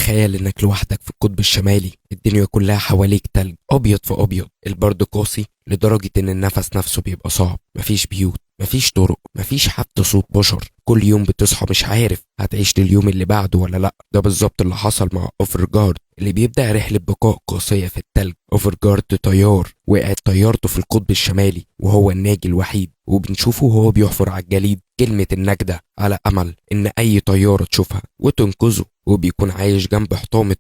تخيل انك لوحدك في القطب الشمالي، الدنيا كلها حواليك تلج ابيض في ابيض، البرد قاسي لدرجة ان النفس نفسه بيبقى صعب، مفيش بيوت، مفيش طرق، مفيش حتى صوت بشر. كل يوم بتصحى مش عارف هتعيش لليوم اللي بعده ولا لا. ده بالظبط اللي حصل مع اوفرجارد اللي بيبدأ رحلة بقاء قاسية في التلج. اوفرجارد طيار، وقعت طيارته في القطب الشمالي وهو الناجي الوحيد، وبنشوفه وهو بيحفر على الجليد كلمة النجدة على أمل إن أي طيارة تشوفها وتنقذه. وبيكون عايش جنب حطام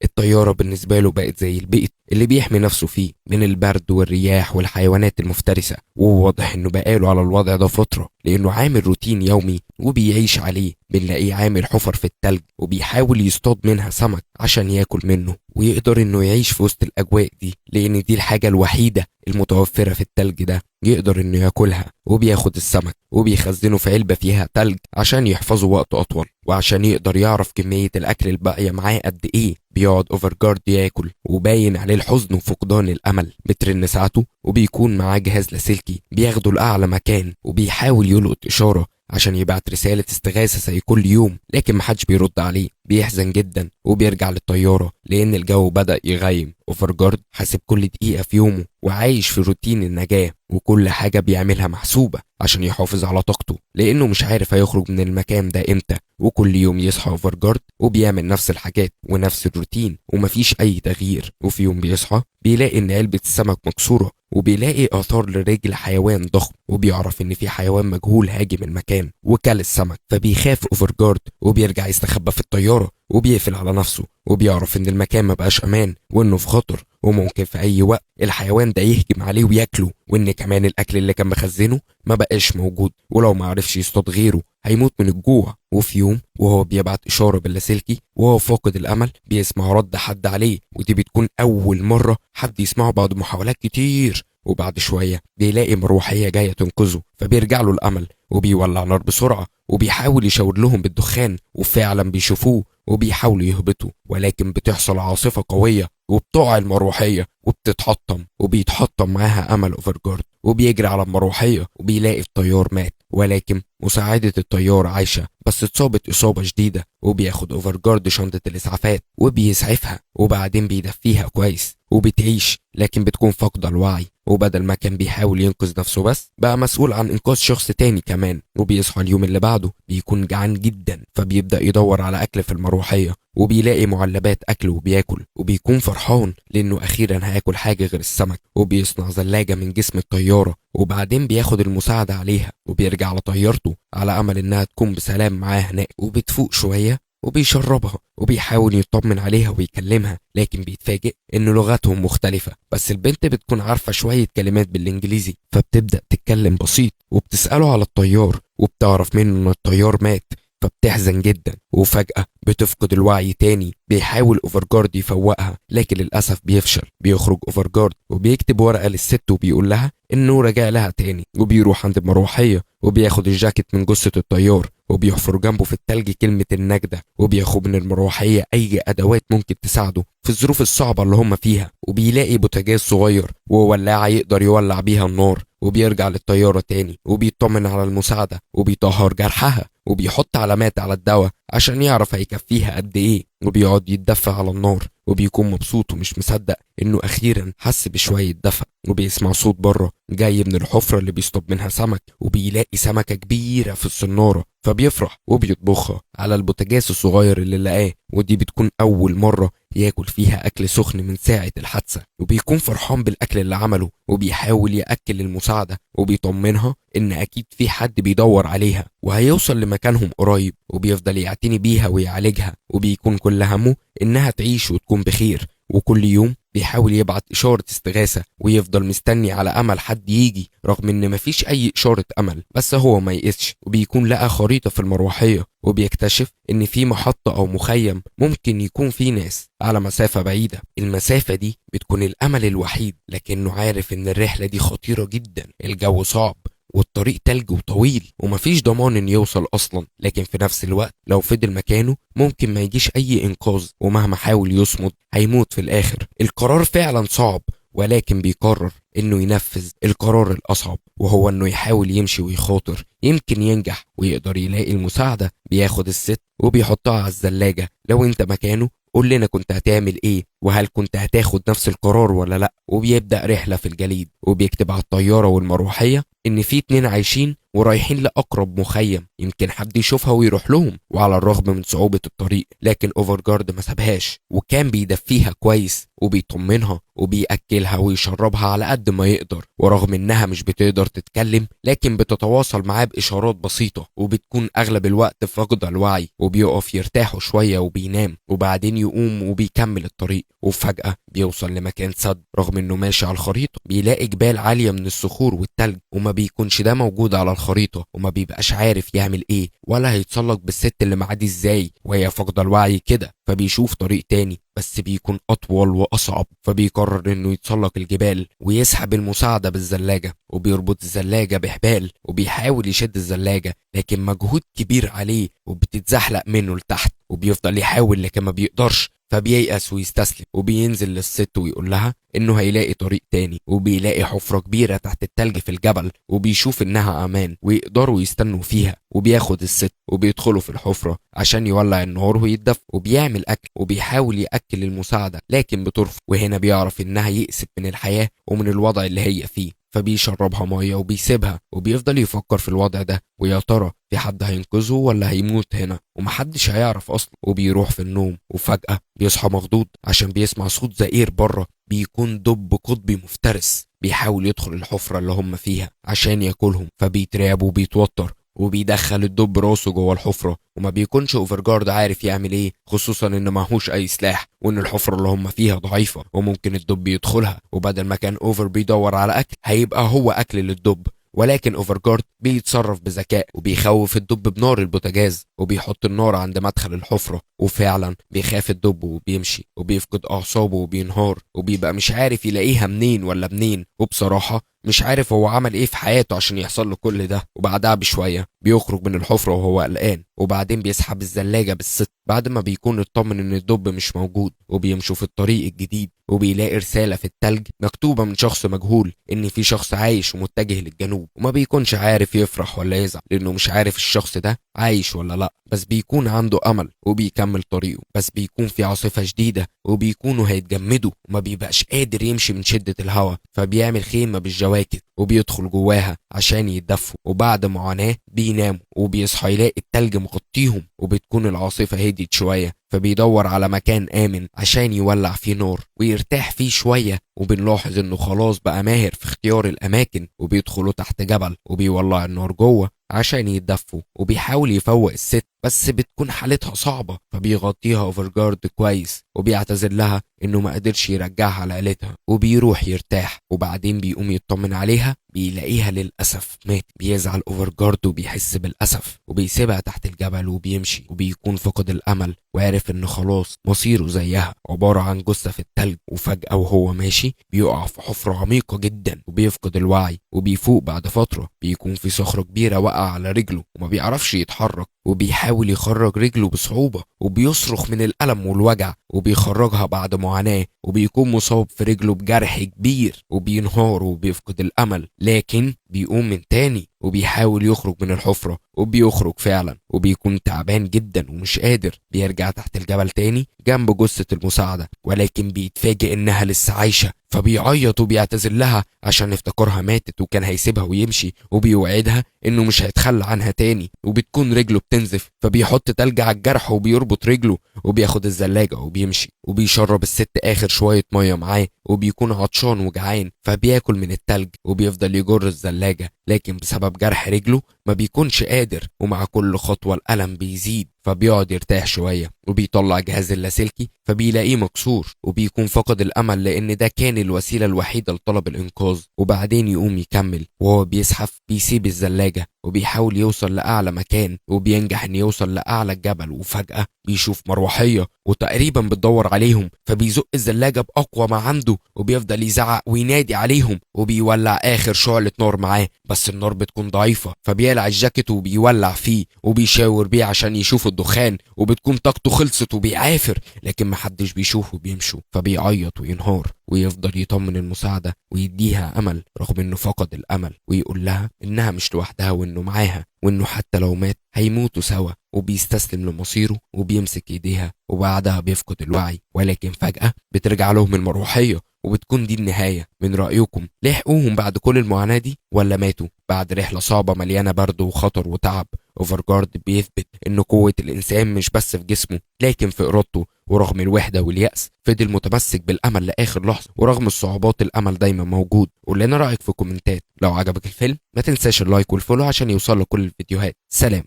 الطيارة بالنسبة له بقت زي البيت اللي بيحمي نفسه فيه من البرد والرياح والحيوانات المفترسة. وواضح إنه بقاله على الوضع ده فترة لأنه عامل روتين يومي وبيعيش عليه. بنلاقيه عامل حفر في التلج وبيحاول يصطاد منها سمك عشان ياكل منه ويقدر إنه يعيش في وسط الأجواء دي، لأن دي الحاجة الوحيدة المتوفرة في التلج ده يقدر إنه ياكلها. وبياخد السمك وبيخزنه في علبة فيها تلج عشان يحفظه وقت أطول، وعشان يقدر يعرف كمية الأكل الباقية معاه قد إيه. بيقعد اوفرجارد ياكل وباين عليه الحزن وفقدان الأمل. بترن ساعته وبيكون معاه جهاز لاسلكي بياخده لأعلى مكان، وبيحاول يلقط إشارة عشان يبعت رسالة استغاثة زي كل يوم، لكن محدش بيرد عليه. بيحزن جدا وبيرجع للطيارة لأن الجو بدأ يغيم. اوفرجارد حاسب كل دقيقة في يومه وعايش في روتين النجاة، وكل حاجة بيعملها محسوبة عشان يحافظ على طاقته، لأنه مش عارف هيخرج من المكان ده إمتى. وكل يوم يصحى اوفرجارد وبيعمل نفس الحاجات ونفس الروتين ومفيش أي تغيير. وفي يوم بيصحى بيلاقي إن علبة السمك مكسورة، وبيلاقي آثار لرجل حيوان ضخم، وبيعرف إن في حيوان مجهول هاجم المكان وكل السمك. فبيخاف اوفرجارد وبيرجع يستخبى في الطيارة وبيقفل على نفسه، وبيعرف إن المكان مبقاش أمان وإنه في خطر وممكن في أي وقت الحيوان ده يهجم عليه وياكله، وإن كمان الأكل اللي كان مخزنه مبقاش موجود، ولو معرفش يصطاد غيره هيموت من الجوع. وفي يوم وهو بيبعت إشارة باللاسلكي وهو فاقد الأمل بيسمع رد حد عليه، ودي بتكون أول مرة حد يسمعه بعد محاولات كتير. وبعد شوية بيلاقي مروحية جاية تنقذه، فبيرجع له الأمل وبيولع نار بسرعة وبيحاول يشاور لهم بالدخان، وفعلا بيشوفوه وبيحاولوا يهبطوا، ولكن بتحصل عاصفة قوية وبتقع المروحية وبتتحطم، وبيتحطم معاها أمل اوفرجارد. وبيجري على المروحية وبيلاقي الطيار مات، ولكن مساعدة الطيار عايشة بس اتصابت إصابة شديدة. وبياخد اوفرجارد شنطة الإسعافات وبيسعفها، وبعدين بيدفيها كويس وبتعيش، لكن بتكون فاقدة الوعي. وبدل ما كان بيحاول ينقذ نفسه بس، بقى مسؤول عن إنقاذ شخص تاني كمان. وبيصحى اليوم اللي بعده بيكون جعان جدا، فبيبدأ يدور على أكل في المروحية وبيلاقي معلبات أكل وبياكل، وبيكون فرحان لأنه أخيرا هياكل حاجة غير السمك. وبيصنع زلاجة من جسم الطيارة وبعدين بياخد المساعدة عليها وبيرجع على طيارته على أمل إنها تكون بسلام معاه هناك. وبتفوق شوية وبيشربها وبيحاول يطمن عليها ويكلمها، لكن بيتفاجئ إن لغتهم مختلفة. بس البنت بتكون عارفة شوية كلمات بالإنجليزي، فبتبدأ تتكلم بسيط وبتسأله على الطيار، وبتعرف منه إن الطيار مات، فبتحزن جدا. وفجأة بتفقد الوعي تاني. بيحاول اوفرجارد يفوقها لكن للأسف بيفشل. بيخرج اوفرجارد وبيكتب ورقة للست وبيقول لها انه رجع لها تاني، وبيروح عند المروحية وبياخد الجاكيت من جثة الطيار وبيحفر جنبه في التلج كلمة النجدة، وبياخد من المروحية اي ادوات ممكن تساعده في الظروف الصعبة اللي هم فيها. وبيلاقي بوتاجاز صغير وولاعة يقدر يولع بيها النار، وبيرجع للطيارة تاني وبيطمن على المساعدة وبيطهر جرحها وبيحط علامات على الدواء عشان يعرف هيكفيها قد ايه. وبيقعد يتدفى على النار وبيكون مبسوط ومش مصدق انه اخيرا حس بشوية دفء. وبيسمع صوت بره جاي من الحفرة اللي بيصطاد منها سمك، وبيلاقي سمكة كبيرة في الصنارة، فبيفرح وبيطبخها على البوتاجاز الصغير اللي لقاه. ودي بتكون اول مرة ياكل فيها اكل سخن من ساعة الحادثة، وبيكون فرحان بالاكل اللي عمله وبيحاول ياكل المساعدة وبيطمنها ان اكيد في حد بيدور عليها وهيوصل لمكانهم قريب. وبيفضل يعتني بيها ويعالجها، وبيكون كل همه انها تعيش وتكون بخير. وكل يوم بيحاول يبعت إشارة استغاثة ويفضل مستني على أمل حد يجي، رغم إن مفيش أي إشارة أمل. بس هو ما يقسش، وبيكون لقى خريطة في المروحية وبيكتشف إن في محطة أو مخيم ممكن يكون فيه ناس على مسافة بعيدة. المسافة دي بتكون الأمل الوحيد، لكنه عارف إن الرحلة دي خطيرة جدا، الجو صعب والطريق تلج وطويل ومفيش ضمان ان يوصل اصلا. لكن في نفس الوقت لو فضل مكانه ممكن ما يجيش اي انقاذ، ومهما حاول يصمد هيموت في الاخر. القرار فعلا صعب ولكن بيقرر انه ينفذ القرار الاصعب، وهو انه يحاول يمشي ويخاطر، يمكن ينجح ويقدر يلاقي المساعدة. بياخد الست وبيحطها على الزلاجة. لو انت مكانه قول لنا كنت هتعمل ايه، وهل كنت هتاخد نفس القرار ولا لا؟ وبيبدأ رحلة في الجليد، وبيكتب على الطيارة والمروحية ان في 2 عايشين ورايحين لأقرب مخيم يمكن حد يشوفها ويروح لهم. وعلى الرغم من صعوبة الطريق، لكن اوفرجارد ما سابهاش، وكان بيدفيها كويس وبيطمنها وبيأكلها ويشربها على قد ما يقدر. ورغم انها مش بتقدر تتكلم، لكن بتتواصل معاه بإشارات بسيطة، وبتكون أغلب الوقت فاقدة الوعي. وبيقف يرتاحوا شوية وبينام، وبعدين يقوم وبيكمل الطريق. وفجأة بيوصل لمكان سد. رغم انه ماشي على الخريطة بيلاقي جبال عالية من الصخور والتلج، وما بيكونش ده موجود على الخريطة، وما بيبقاش عارف يعمل ايه ولا هيتسلق بالست اللي معاه دي ازاي وهي فاقدة الوعي كده. فبيشوف طريق تاني بس بيكون أطول وأصعب، فبيقرر إنه يتسلق الجبال ويسحب المساعدة بالزلاجة. وبيربط الزلاجة بحبال وبيحاول يشد الزلاجة، لكن مجهود كبير عليه وبتتزحلق منه لتحت. وبيفضل يحاول لكن ما بيقدرش، فبييأس ويستسلم. وبينزل للست ويقول لها انه هيلاقي طريق تاني. وبيلاقي حفرة كبيرة تحت التلج في الجبل، وبيشوف انها امان ويقدروا يستنوا فيها. وبياخد الست وبيدخلوا في الحفرة عشان يولع النار ويتدفى. وبيعمل اكل وبيحاول يأكل المساعدة لكن بترفض. وهنا بيعرف انها يئست من الحياة ومن الوضع اللي هي فيه، فبيشربها ميه وبيسيبها. وبيفضل يفكر في الوضع ده، ويا ترى في حد هينقذه ولا هيموت هنا، ومحدش هيعرف اصلا. وبيروح في النوم، وفجأة بيصحى مخضوض عشان بيسمع صوت زئير بره. بيكون دب قطبي مفترس بيحاول يدخل الحفرة اللي هم فيها عشان ياكلهم. فبيترعب وبيتوتر، وبيدخل الدب راسه جوه الحفرة. وما بيكونش اوفرجارد عارف يعمل ايه، خصوصا ان معهوش اي سلاح، وان الحفرة اللي هم فيها ضعيفة وممكن الدب يدخلها. وبدل ما كان اوفر بيدور على اكل، هيبقى هو اكل للدب. ولكن اوفرجارد بيتصرف بذكاء وبيخوف الدب بنار البوتاجاز، وبيحط النار عند مدخل الحفرة. وفعلا بيخاف الدب وبيمشي وبيفقد اعصابه وبينهار، وبيبقى مش عارف يلاقيها منين ولا منين. وبصراحة مش عارف هو عمل ايه في حياته عشان يحصل له كل ده. وبعدها بشوية بيخرج من الحفرة وهو قلقان، وبعدين بيسحب الزلاجة بالست بعد ما بيكون اطمن ان الدب مش موجود. وبيمشوا في الطريق الجديد، وبيلاقي رسالة في التلج مكتوبة من شخص مجهول ان في شخص عايش ومتجه للجنوب. وما بيكونش عارف يفرح ولا يزعل، لانه مش عارف الشخص ده عايش ولا لا، بس بيكون عنده امل وبيكمل طريقه. بس بيكون في عاصفة شديدة وبيكونوا هيتجمدوا، وما بيبقاش قادر يمشي من شدة الهواء. فبيعمل خيمة بالجواكت وبيدخل جواها عشان يتدفوا. وبعد معاناة بيناموا، وبيصحى يلاقي التلج مغطيهم، وبتكون العاصفة هديت شوية. فبيدور على مكان آمن عشان يولع فيه نار ويرتاح فيه شوية. وبنلاحظ انه خلاص بقى ماهر في اختيار الاماكن، وبيدخلوا تحت جبل وبيولع النار جوه عشان يتدفوا. وبيحاول يفوق الست بس بتكون حالتها صعبة، فبيغطيها اوفرجارد كويس وبيعتذر لها انه ما قدرش يرجعها لعيلتها. وبيروح يرتاح، وبعدين بيقوم يطمن عليها بيلاقيها للأسف مات. بيزعل اوفرجارد وبيحس بالأسف، وبيسيبها تحت الجبل وبيمشي. وبيكون فقد الأمل وعارف ان خلاص مصيره زيها، عبارة عن جثة في التلج. وفجأة وهو ماشي بيقع في حفرة عميقة جدا وبيفقد الوعي. وبيفوق بعد فترة بيكون في صخرة كبيرة وقع على رجله وما بيعرفش يتحرك، وبيحاول يخرج رجله بصعوبة وبيصرخ من الألم والوجع، وبيخرجها بعد معاناة. وبيكون مصاب في رجله بجرح كبير وبينهار وبيفقد الأمل، لكن بيقوم من تاني وبيحاول يخرج من الحفرة. وبيخرج فعلا وبيكون تعبان جدا ومش قادر. بيرجع تحت الجبل تاني جنب جثة المساعدة، ولكن بيتفاجئ انها لسه عايشة. فبيعيط وبيعتذر لها عشان افتكرها ماتت وكان هيسيبها ويمشي، وبيوعدها انه مش هيتخلى عنها تاني. وبتكون رجله بتنزف، فبيحط تلج على الجرح وبيربط رجله، وبياخد الزلاجة وبيمشي. وبيشرب الست اخر شوية مية معاه، وبيكون عطشان وجعان فبياكل من التلج. وبيفضل يجر الزلاجة، لكن بسبب جرح رجله ما بيكونش قادر، ومع كل خطوة الألم بيزيد. فبيقعد يرتاح شوية وبيطلع جهاز اللاسلكي فبيلاقيه مكسور، وبيكون فقد الأمل لأن ده كان الوسيلة الوحيدة لطلب الإنقاذ. وبعدين يقوم يكمل وهو بيزحف، بيسيب الزلاجة وبيحاول يوصل لأعلى مكان، وبينجح إن يوصل لأعلى الجبل. وفجأة بيشوف مروحية وتقريبا بتدور عليهم، فبيزق الزلاجة بأقوى ما عنده وبيفضل يزعق وينادي عليهم، وبيولع آخر شعلة نار معاه. بس النار بتكون ضعيفة، فبيقلع بيقلع الجاكيت وبيولع فيه وبيشاور بيه عشان يشوف الدخان، وبتكون طاقته خلصت وبيعافر، لكن محدش بيشوفه بيمشوا، فبيعيط وينهار ويفضل يطمن المساعدة ويديها أمل رغم إنه فقد الأمل، ويقول لها إنها مش لوحدها وإنه معاها، وإنه حتى لو مات هيموتوا سوا، وبيستسلم لمصيره وبيمسك إيديها، وبعدها بيفقد الوعي. ولكن فجأة بترجع لهم المروحية، وبتكون دي النهاية. من رأيكم لحقوهم بعد كل المعاناة دي ولا ماتوا بعد رحلة صعبة مليانة برد وخطر وتعب؟ اوفرجارد بيثبت ان قوة الانسان مش بس في جسمه لكن في ارادته، ورغم الوحدة واليأس فضل متمسك بالامل لاخر لحظة، ورغم الصعوبات الامل دايما موجود. قول لنا رأيك في الكومنتات. لو عجبك الفيلم ما تنساش اللايك والفولو عشان يوصل لك كل الفيديوهات. سلام.